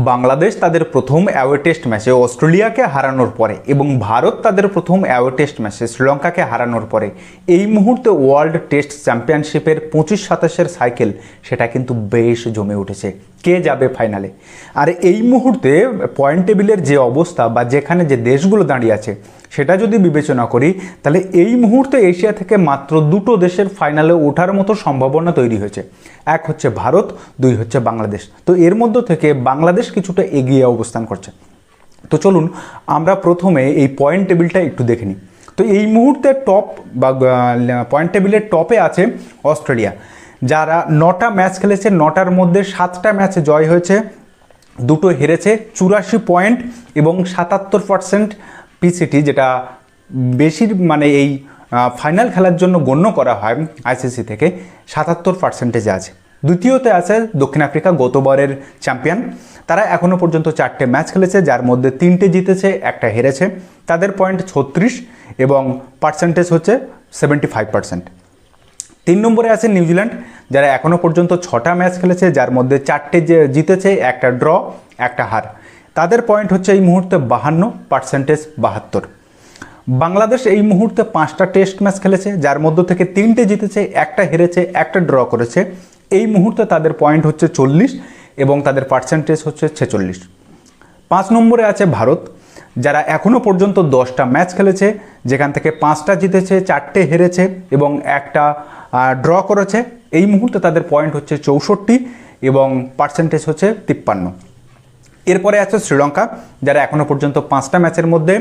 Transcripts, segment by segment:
বাংলাদেশ তাদের প্রথম away test ম্যাচে অস্ট্রেলিয়াকে হারানোর পরে এবং ভারত তাদের প্রথম অ্যাওয়ে টেস্ট ম্যাচে শ্রীলঙ্কাকে হারানোর পরে এই মুহূর্তে ওয়ার্ল্ড টেস্ট চ্যাম্পিয়নশিপের 25-27 সাইকেল সেটা কিন্তু বেশ জমে উঠেছে। কে যাবে ফাইনালে? আর এই মুহূর্তে পয়েন্ট টেবিলের যে অবস্থা বা যেখানে যে দেশগুলো দাঁড়িয়ে আছে সেটা যদি বিবেচনা করি, তাহলে এই মুহূর্তে এশিয়া থেকে মাত্র দুটো দেশের ফাইনালে ওঠার মতো সম্ভাবনা তৈরি হয়েছে। এক হচ্ছে ভারত, দুই হচ্ছে বাংলাদেশ। তো এর মধ্য থেকে বাংলাদেশ কিছুটা এগিয়ে অবস্থান করছে। তো চলুন আমরা প্রথমে এই পয়েন্ট টেবিলটা একটু দেখে নিই। তো এই মুহূর্তে টপ বা পয়েন্ট টেবিলের টপে আছে অস্ট্রেলিয়া, যারা 9টা ম্যাচ খেলেছে, 9টার মধ্যে 7টা ম্যাচে জয় হয়েছে, দুটো হেরেছে, 84 পয়েন্ট এবং 77% পিসিটি, যেটা বেশির মানে এই ফাইনাল খেলার জন্য গণ্য করা হয় আইসিসি থেকে, 77% আছে। দ্বিতীয়তে আছে দক্ষিণ আফ্রিকা, গতবারের চ্যাম্পিয়ন। তারা এখনও পর্যন্ত 4টে ম্যাচ খেলেছে, যার মধ্যে 3টে জিতেছে, একটা হেরেছে। তাদের পয়েন্ট 36 এবং পার্সেন্টেজ হচ্ছে 75%। 3 নম্বরে আছে নিউজিল্যান্ড, যারা এখনও পর্যন্ত 6টা ম্যাচ খেলেছে, যার মধ্যে 4টে জিতেছে, একটা ড্র, একটা হার। তাদের পয়েন্ট হচ্ছে এই মুহূর্তে 52, পার্সেন্টেজ 72। বাংলাদেশ এই মুহূর্তে 5টা টেস্ট ম্যাচ খেলেছে, যার মধ্য থেকে 3টে জিতেছে, একটা হেরেছে, একটা ড্র করেছে। এই মুহূর্তে তাদের পয়েন্ট হচ্ছে 40 এবং তাদের পার্সেন্টেজ হচ্ছে 46। 5 নম্বরে আছে ভারত, যারা এখনও পর্যন্ত 10টা ম্যাচ খেলেছে, যেখান থেকে 5টা জিতেছে, 4টে হেরেছে এবং একটা ড্র করেছে। এই মুহূর্তে তাদের পয়েন্ট হচ্ছে 64 এবং পার্সেন্টেজ হচ্ছে 53। এরপরে আছে শ্রীলঙ্কা, যারা এখনও পর্যন্ত 5টা ম্যাচের মধ্যে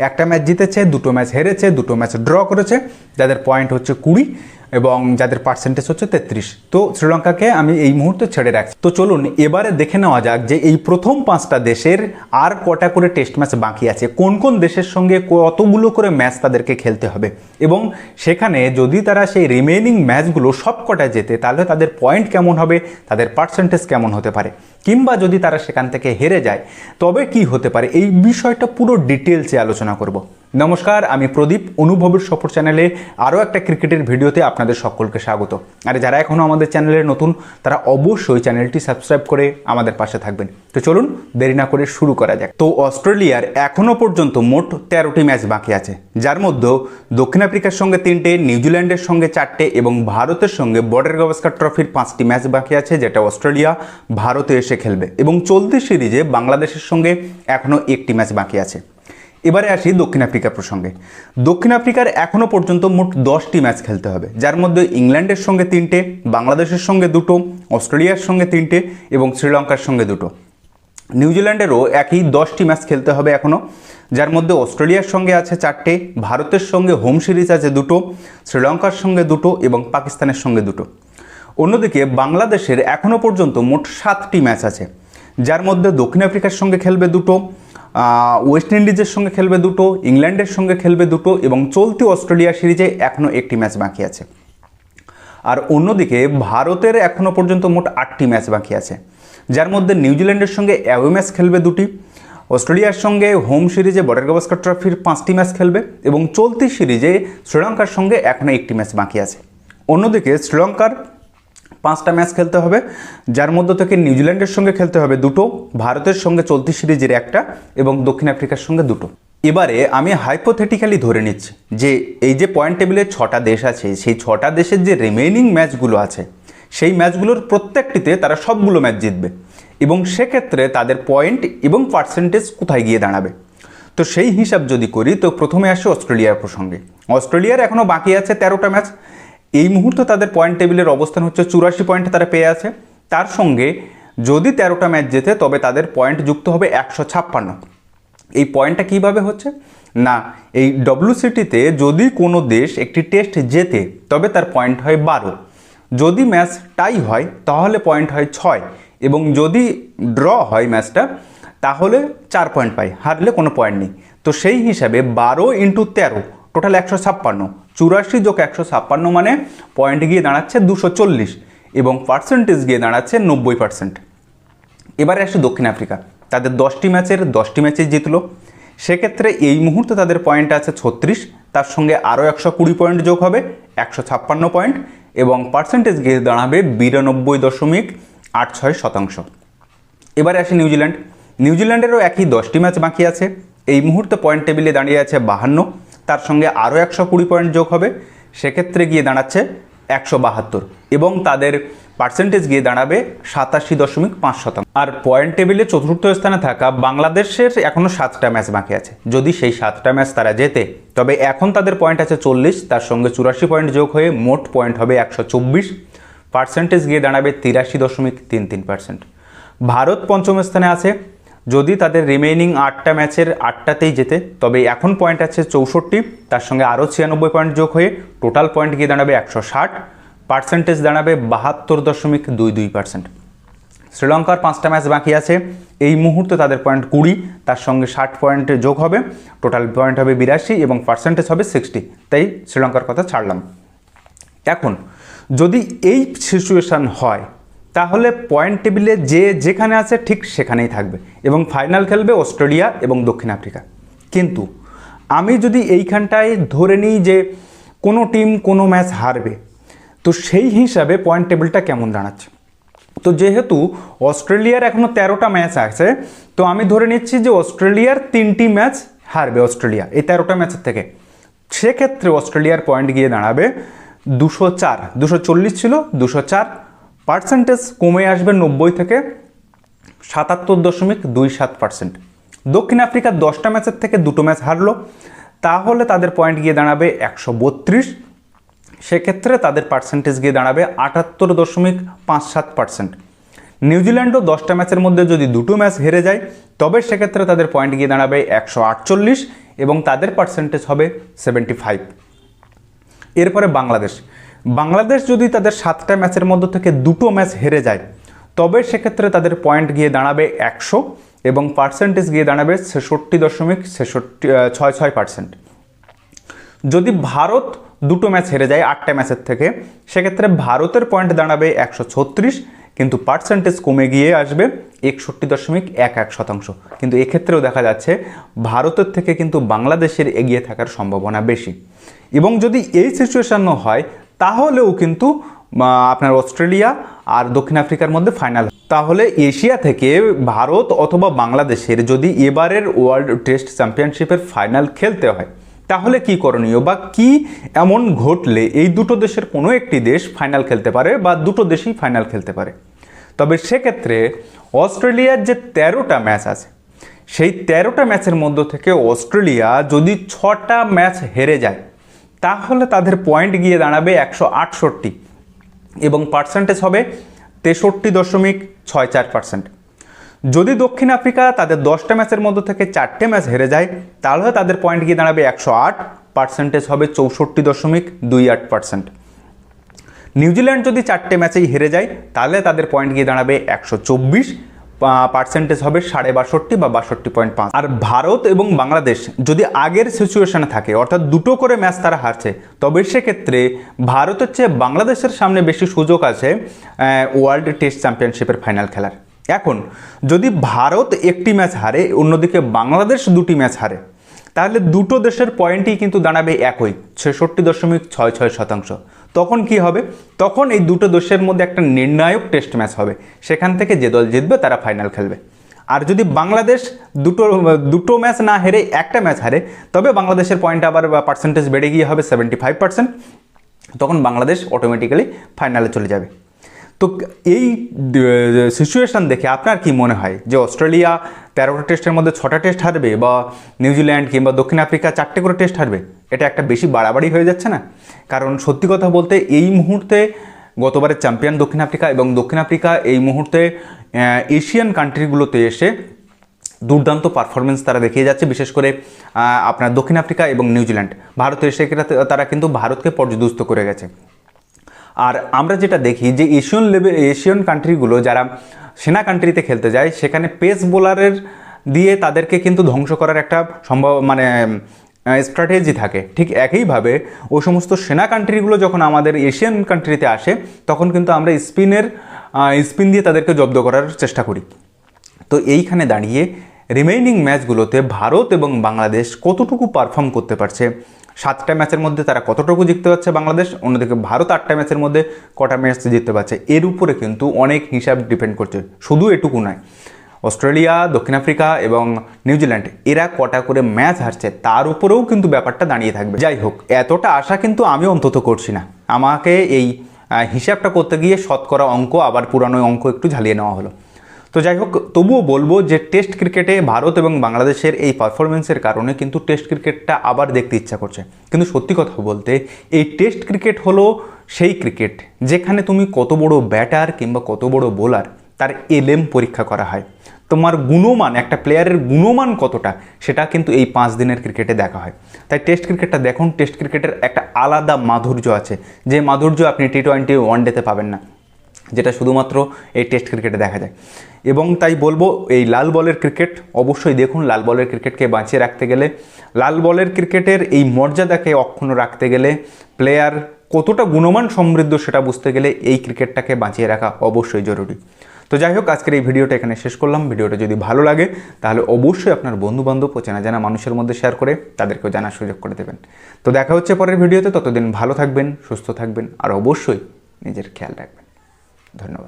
1টা ম্যাচ জিতেছে, 2টো ম্যাচ হেরেছে, 2টো ম্যাচ ড্র করেছে, যাদের পয়েন্ট হচ্ছে 20 এবং যাদের পার্সেন্টেজ হচ্ছে 33। তো শ্রীলঙ্কাকে আমি এই মুহূর্তে ছেড়ে রাখছি। তো চলুন এবারে দেখে নেওয়া যাক যে এই প্রথম 5টা দেশের আর কটা করে টেস্ট ম্যাচ বাকি আছে, কোন কোন দেশের সঙ্গে কতগুলো করে ম্যাচ তাদেরকে খেলতে হবে, এবং সেখানে যদি তারা সেই রিমেইনিং ম্যাচগুলো সব কটা জেতে তাহলে তাদের পয়েন্ট কেমন হবে, তাদের পার্সেন্টেজ কেমন হতে পারে, কিংবা যদি তারা সেখান থেকে হেরে যায় তবে কি হতে পারে, এই বিষয়টা পুরো ডিটেলসে আলোচনা করব। নমস্কার, আমি প্রদীপ, অনুভবের সফর চ্যানেলে আরও একটা ক্রিকেটের ভিডিওতে আপনাদের সকলকে স্বাগত। আর যারা এখনও আমাদের চ্যানেলে নতুন তারা অবশ্যই চ্যানেলটি সাবস্ক্রাইব করে আমাদের পাশে থাকবেন। তো চলুন দেরি না করে শুরু করা যাক। তো অস্ট্রেলিয়ার এখনও পর্যন্ত মোট 13টি ম্যাচ বাকি আছে, যার মধ্যে দক্ষিণ আফ্রিকার সঙ্গে 3টে, নিউজিল্যান্ডের সঙ্গে 4টে এবং ভারতের সঙ্গে বর্ডার গাভাস্কার ট্রফির 5টি ম্যাচ বাকি আছে, যেটা অস্ট্রেলিয়া ভারতে এসে খেলবে। এবং চলতি সিরিজে বাংলাদেশের সঙ্গে এখনও 1টি ম্যাচ বাকি আছে। এবারে আসি দক্ষিণ আফ্রিকার প্রসঙ্গে। দক্ষিণ আফ্রিকার এখনও পর্যন্ত মোট 10টি ম্যাচ খেলতে হবে, যার মধ্যে ইংল্যান্ডের সঙ্গে 3টে, বাংলাদেশের সঙ্গে 2টো, অস্ট্রেলিয়ার সঙ্গে 3টে এবং শ্রীলঙ্কার সঙ্গে 2টো। নিউজিল্যান্ডেরও একই 10টি ম্যাচ খেলতে হবে এখনও, যার মধ্যে অস্ট্রেলিয়ার সঙ্গে আছে 4টে, ভারতের সঙ্গে হোম সিরিজ আছে 2টো, শ্রীলঙ্কার সঙ্গে 2টো এবং পাকিস্তানের সঙ্গে 2টো। অন্যদিকে বাংলাদেশের এখনও পর্যন্ত মোট 7টি ম্যাচ আছে, যার মধ্যে দক্ষিণ আফ্রিকার সঙ্গে খেলবে 2টো, ওয়েস্ট ইন্ডিজের সঙ্গে খেলবে 2টো, ইংল্যান্ডের সঙ্গে খেলবে 2টো এবং চলতি অস্ট্রেলিয়া সিরিজে এখনও 1টি ম্যাচ বাকি আছে। আর অন্যদিকে ভারতের এখনও পর্যন্ত মোট 8টি ম্যাচ বাকি আছে, যার মধ্যে নিউজিল্যান্ডের সঙ্গে অ্যাওয়ে ম্যাচ খেলবে 2টি, অস্ট্রেলিয়ার সঙ্গে হোম সিরিজে বর্ডার গাভাস্কার ট্রফির 5টি ম্যাচ খেলবে এবং চলতি সিরিজে শ্রীলঙ্কার সঙ্গে এখনও 1টি ম্যাচ বাকি আছে। অন্যদিকে শ্রীলঙ্কার 5টা ম্যাচ খেলতে হবে, যার মধ্য থেকে নিউজিল্যান্ডের সঙ্গে খেলতে হবে 2টো, ভারতের সঙ্গে চলতি সিরিজের 1টা এবং দক্ষিণ আফ্রিকার সঙ্গে 2টো। এবারে আমি হাইপোথেটিক্যালি ধরে নিচ্ছি যে এই যে পয়েন্ট টেবিলে 6টা দেশ আছে, সেই 6টা দেশের যে রিমেইনিং ম্যাচগুলো আছে সেই ম্যাচগুলোর প্রত্যেকটিতে তারা সবগুলো ম্যাচ জিতবে এবং সেক্ষেত্রে তাদের পয়েন্ট এবং পার্সেন্টেজ কোথায় গিয়ে দাঁড়াবে। তো সেই হিসাব যদি করি, তো প্রথমে আসে অস্ট্রেলিয়ার প্রসঙ্গে। অস্ট্রেলিয়ার এখনও বাকি আছে 13টা ম্যাচ। এই মুহূর্তে তাদের পয়েন্ট টেবিলের অবস্থান হচ্ছে 84 পয়েন্ট তারা পেয়ে আছে। তার সঙ্গে যদি 13টা ম্যাচ জেতে তবে তাদের পয়েন্ট যুক্ত হবে 156। এই পয়েন্টটা কিভাবে হচ্ছে না, এই WCTতে যদি কোনো দেশ একটি টেস্ট জেতে তবে তার পয়েন্ট হয় 12, যদি ম্যাচ টাই হয় তাহলে পয়েন্ট হয় 6 এবং যদি ড্র হয় ম্যাচটা তাহলে 4 পয়েন্ট পায়, হারলে কোনো পয়েন্ট নেই। তো সেই হিসাবে 12 × 13 টোটাল 156, 84 যোগ 156 মানে পয়েন্ট গিয়ে দাঁড়াচ্ছে 240 এবং পার্সেন্টেজ গিয়ে দাঁড়াচ্ছে 90%। এবারে আসে দক্ষিণ আফ্রিকা, তাদের 10টি ম্যাচের 10টি ম্যাচে জিতলো, সেক্ষেত্রে এই মুহূর্তে তাদের পয়েন্ট আছে 36, তার সঙ্গে আরও 120 পয়েন্ট যোগ হবে 156 পয়েন্ট এবং পার্সেন্টেজ গিয়ে দাঁড়াবে 92.86%। এবারে আসি নিউজিল্যান্ড। নিউজিল্যান্ডেরও একই 10টি ম্যাচ বাকি আছে। এই মুহূর্তে পয়েন্ট টেবিলে দাঁড়িয়ে আছে 52, তার সঙ্গে আরও 120 পয়েন্ট যোগ হবে, সেক্ষেত্রে গিয়ে দাঁড়াচ্ছে 172 এবং তাদের পার্সেন্টেজ গিয়ে দাঁড়াবে 87.5%। আর পয়েন্ট টেবিলে চতুর্থ স্থানে থাকা বাংলাদেশের এখনও 7টা ম্যাচ বাকি আছে। যদি সেই 7টা ম্যাচ তারা জেতে তবে এখন তাদের পয়েন্ট আছে 40, তার সঙ্গে 84 পয়েন্ট যোগ হয়ে মোট পয়েন্ট হবে 124, পার্সেন্টেজ গিয়ে দাঁড়াবে 83.33%। ভারত পঞ্চম স্থানে আছে। যদি তাদের রিমেইনিং 8টা ম্যাচের 8টাতেই জেতে তবে এখন পয়েন্ট আছে 64, তার সঙ্গে আরও 96 পয়েন্ট যোগ হয়ে টোটাল পয়েন্ট গিয়ে দাঁড়াবে 160, পার্সেন্টেজ দাঁড়াবে 72.22%। শ্রীলঙ্কার 5টা ম্যাচ বাকি আছে। এই মুহূর্তে তাদের পয়েন্ট 20, তার সঙ্গে 60 পয়েন্ট যোগ হবে, টোটাল পয়েন্ট হবে 82 এবং পার্সেন্টেজ হবে 60। তাই শ্রীলঙ্কার কথা ছাড়লাম। এখন যদি এই সিচুয়েশান হয় তাহলে পয়েন্ট টেবিলে যে যেখানে আছে ঠিক সেখানেই থাকবে এবং ফাইনাল খেলবে অস্ট্রেলিয়া এবং দক্ষিণ আফ্রিকা। কিন্তু আমি যদি এইখানটায় ধরে নিই যে কোনো টিম কোনো ম্যাচ হারবে, তো সেই হিসাবে পয়েন্ট টেবিলটা কেমন দাঁড়াচ্ছে? তো যেহেতু অস্ট্রেলিয়ার এখনও 13টা ম্যাচ আছে, তো আমি ধরে নিচ্ছি যে অস্ট্রেলিয়ার 3টি ম্যাচ হারবে অস্ট্রেলিয়া এই 13টা ম্যাচের থেকে। সেক্ষেত্রে অস্ট্রেলিয়ার পয়েন্ট গিয়ে দাঁড়াবে 204, 240 ছিল 204, পার্সেন্টেজ কমে আসবে 90 থেকে 77.27%। দক্ষিণ আফ্রিকা 10টা ম্যাচের থেকে 2টো ম্যাচ হারলো, তাহলে তাদের পয়েন্ট গিয়ে দাঁড়াবে 132, সেক্ষেত্রে তাদের পার্সেন্টেজ গিয়ে দাঁড়াবে 78.57%। নিউজিল্যান্ডও 10টা ম্যাচের মধ্যে যদি 2টো ম্যাচ হেরে যায় তবে সেক্ষেত্রে তাদের পয়েন্ট গিয়ে দাঁড়াবে 148 এবং তাদের পার্সেন্টেজ হবে 75। এরপরে বাংলাদেশ যদি তাদের 7টা ম্যাচের মধ্যে থেকে 2টো ম্যাচ হেরে যায় তবে সেক্ষেত্রে তাদের পয়েন্ট গিয়ে দাঁড়াবে 100 এবং পার্সেন্টেজ গিয়ে দাঁড়াবে 66.66%। যদি ভারত 2টো ম্যাচ হেরে যায় 8টা ম্যাচের থেকে, সেক্ষেত্রে ভারতের পয়েন্ট দাঁড়াবে 136, কিন্তু পার্সেন্টেজ কমে গিয়ে আসবে 61.11%। কিন্তু এক্ষেত্রেও দেখা যাচ্ছে ভারতের থেকে কিন্তু বাংলাদেশের এগিয়ে থাকার সম্ভাবনা বেশি। এবং যদি এই সিচুয়েশনও হয় তাহলেও কিন্তু আপনার অস্ট্রেলিয়া আর দক্ষিণ আফ্রিকার মধ্যে ফাইনাল। তাহলে এশিয়া থেকে ভারত অথবা বাংলাদেশের যদি এবারের ওয়ার্ল্ড টেস্ট চ্যাম্পিয়নশিপের ফাইনাল খেলতে হয় তাহলে কি করণীয় বা কি এমন ঘটলে এই দুটো দেশের কোনো একটি দেশ ফাইনাল খেলতে পারে বা দুটো দেশই ফাইনাল খেলতে পারে? তবে সেক্ষেত্রে অস্ট্রেলিয়ার যে 13টা ম্যাচ আছে সেই 13টা ম্যাচের মধ্য থেকে অস্ট্রেলিয়া যদি 6টা ম্যাচ হেরে যায় তাহলে তাদের পয়েন্ট গিয়ে দাঁড়াবে 168 এবং পার্সেন্টেজ হবে 63.64%। যদি দক্ষিণ আফ্রিকা তাদের 10টা ম্যাচের মধ্যে থেকে 4টে ম্যাচ হেরে যায় তাহলে তাদের পয়েন্ট গিয়ে দাঁড়াবে 108, পার্সেন্টেজ হবে 64.28%। নিউজিল্যান্ড যদি 4টে ম্যাচেই হেরে যায় তাহলে তাদের পয়েন্ট গিয়ে দাঁড়াবে 124, পার্সেন্টেজ হবে 62.5 বা 62.5। আর ভারত এবং বাংলাদেশ যদি আগের সিচুয়েশনে থাকে অর্থাৎ দুটো করে ম্যাচ তারা হারছে তবে সেক্ষেত্রে ভারতের চেয়ে বাংলাদেশের সামনে বেশি সুযোগ আছে ওয়ার্ল্ড টেস্ট চ্যাম্পিয়নশিপের ফাইনাল খেলার। এখন যদি ভারত একটি ম্যাচ হারে অন্যদিকে বাংলাদেশ 2টি ম্যাচ হারে তাহলে দুটো দেশের পয়েন্টই কিন্তু দাঁড়াবে একই 66.66%। তখন কি হবে? তখন এই দুটো দেশের মধ্যে একটা নির্ণায়ক টেস্ট ম্যাচ হবে, সেখান থেকে যে দল জিতবে তারা ফাইনাল খেলবে। আর যদি বাংলাদেশ দুটো ম্যাচ না হেরে একটা ম্যাচ হারে তবে বাংলাদেশের পয়েন্ট আবার পার্সেন্টেজ বেড়ে গিয়ে হবে 75%, তখন বাংলাদেশ অটোমেটিক্যালি ফাইনালে চলে যাবে। তো এই সিচুয়েশান দেখে আপনার কি মনে হয় যে অস্ট্রেলিয়া 13টা টেস্টের মধ্যে 6টা টেস্ট হারবে বা নিউজিল্যান্ড কিংবা দক্ষিণ আফ্রিকা 4টে করে টেস্ট হারবে? এটা একটা বেশি বাড়াবাড়ি হয়ে যাচ্ছে না? কারণ সত্যি কথা বলতে এই মুহূর্তে গতবারের চ্যাম্পিয়ন দক্ষিণ আফ্রিকা এবং দক্ষিণ আফ্রিকা এই মুহূর্তে এশিয়ান কান্ট্রিগুলোতে এসে দুর্দান্ত পারফরমেন্স তারা দেখিয়ে যাচ্ছে, বিশেষ করে আপনার দক্ষিণ আফ্রিকা এবং নিউজিল্যান্ড। ভারতে এসে তারা কিন্তু ভারতকে পর্যদুস্ত করে গেছে। আর আমরা যেটা দেখি যে এশিয়ান কান্ট্রিগুলো যারা সেনা কান্ট্রিতে খেলতে যায় সেখানে পেস বোলারের দিয়ে তাদেরকে কিন্তু ধ্বংস করার একটা স্ট্র্যাটেজি থাকে। ঠিক একইভাবে ওই সমস্ত সেনা কান্ট্রিগুলো যখন আমাদের এশিয়ান কান্ট্রিতে আসে তখন কিন্তু আমরা স্পিন দিয়ে তাদেরকে জব্দ করার চেষ্টা করি। তো এইখানে দাঁড়িয়ে রিমেইনিং ম্যাচগুলোতে ভারত এবং বাংলাদেশ কতটুকু পারফর্ম করতে পারছে, 7টা ম্যাচের মধ্যে তারা কতটুকু জিততে পারছে বাংলাদেশ, অন্যদিকে ভারত 8টা ম্যাচের মধ্যে কটা ম্যাচ জিততে পারছে, এর উপরে কিন্তু অনেক হিসাব ডিপেন্ড করছে। শুধু এটুকু নয়, অস্ট্রেলিয়া, দক্ষিণ আফ্রিকা এবং নিউজিল্যান্ড এরা কটা করে ম্যাচ হারছে তার উপরেও কিন্তু ব্যাপারটা দাঁড়িয়ে থাকবে। যাই হোক, এতটা আশা কিন্তু আমি অন্তত করছি না। আমাকে এই হিসাবটা করতে গিয়ে শতকরা অঙ্ক আবার পুরানো অঙ্ক একটু ঝালিয়ে নেওয়া হলো। তো যাই হোক, তবুও বলবো যে টেস্ট ক্রিকেটে ভারত এবং বাংলাদেশের এই পারফরমেন্সের কারণে কিন্তু টেস্ট ক্রিকেটটা আবার দেখতে ইচ্ছা করছে। কিন্তু সত্যি কথা বলতে এই টেস্ট ক্রিকেট হলো সেই ক্রিকেট যেখানে তুমি কত বড় ব্যাটার কিংবা কত বড় বোলার তার এলএম পরীক্ষা করা হয়। তোমার গুণমান, একটা প্লেয়ারের গুণমান কতটা, সেটা কিন্তু এই 5 দিনের ক্রিকেটে দেখা হয়। তাই টেস্ট ক্রিকেটটা দেখুন। টেস্ট ক্রিকেটের একটা আলাদা মাধুর্য আছে, যে মাধুর্য আপনি টি-20 ওয়ানডেতে পাবেন না, যেটা শুধুমাত্র এই টেস্ট ক্রিকেটে দেখা যায়। এবং তাই বলবো এই লাল বলের ক্রিকেট অবশ্যই দেখুন। লাল বলের ক্রিকেটকে বাঁচিয়ে রাখতে গেলে, লাল বলের ক্রিকেটের এই মর্যাদাকে অক্ষুণ্ণ রাখতে গেলে, প্লেয়ার কতটা গুণমান সমৃদ্ধ সেটা বুঝতে গেলে এই ক্রিকেটটাকে বাঁচিয়ে রাখা অবশ্যই জরুরি। তো যাই হোক, আজকের এই ভিডিওটা এখানে শেষ করলাম। ভিডিওটা যদি ভালো লাগে তাহলে অবশ্যই আপনার বন্ধুবান্ধব ও চেনা জানা মানুষের মধ্যে শেয়ার করে তাদেরকেও জানার সুযোগ করে দেবেন। তো দেখা হচ্ছে পরের ভিডিওতে। ততদিন ভালো থাকবেন, সুস্থ থাকবেন আর অবশ্যই নিজের খেয়াল রাখবেন। ধন্যবাদ।